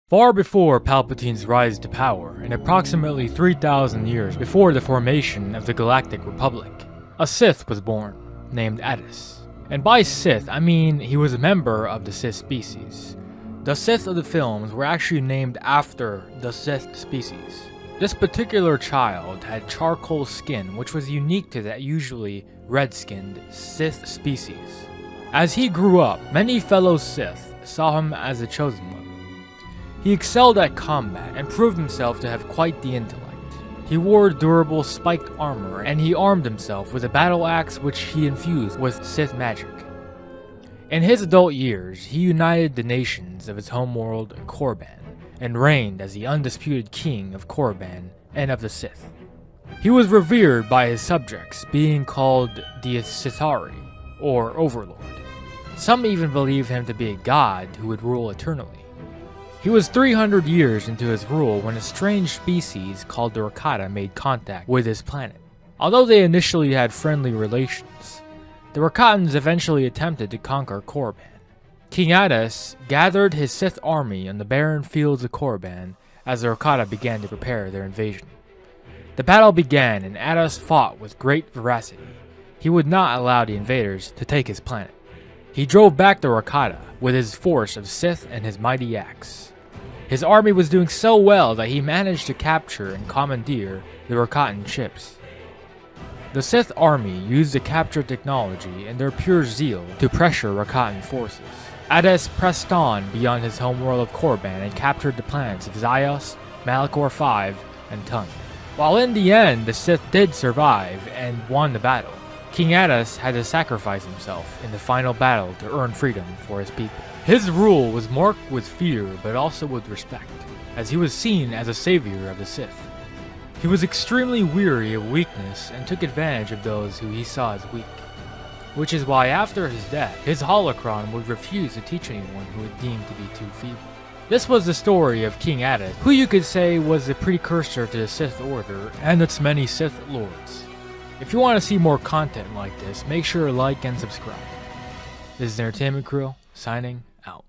Far before Palpatine's rise to power, and approximately 3,000 years before the formation of the Galactic Republic, a Sith was born, named Addis. And by Sith, I mean he was a member of the Sith species. The Sith of the films were actually named after the Sith species. This particular child had charcoal skin, which was unique to that usually red-skinned Sith species. As he grew up, many fellow Sith saw him as a chosen one. He excelled at combat and proved himself to have quite the intellect. He wore durable spiked armor, and he armed himself with a battle axe which he infused with Sith magic. In his adult years, he united the nations of his homeworld, Korriban, and reigned as the undisputed king of Korriban and of the Sith. He was revered by his subjects, being called the Sith'ari, or Overlord. Some even believe him to be a god who would rule eternally. He was 300 years into his rule when a strange species called the Rakata made contact with his planet. Although they initially had friendly relations, the Rakatans eventually attempted to conquer Korriban. King Addis gathered his Sith army on the barren fields of Korriban as the Rakata began to prepare their invasion. The battle began and Addis fought with great veracity. He would not allow the invaders to take his planet. He drove back the Rakata with his force of Sith and his mighty axe. His army was doing so well that he managed to capture and commandeer the Rakatan ships. The Sith army used the capture technology and their pure zeal to pressure Rakatan forces. Addis pressed on beyond his homeworld of Korriban and captured the planets of Zyos, Malachor V, and Tun. While in the end the Sith did survive and won the battle, King Addis had to sacrifice himself in the final battle to earn freedom for his people. His rule was marked with fear but also with respect, as he was seen as a savior of the Sith. He was extremely weary of weakness and took advantage of those who he saw as weak, which is why after his death, his holocron would refuse to teach anyone who it deemed to be too feeble. This was the story of King Addis, who you could say was the precursor to the Sith Order and its many Sith Lords. If you want to see more content like this, make sure to like and subscribe. This is Entertainment Crew, signing out.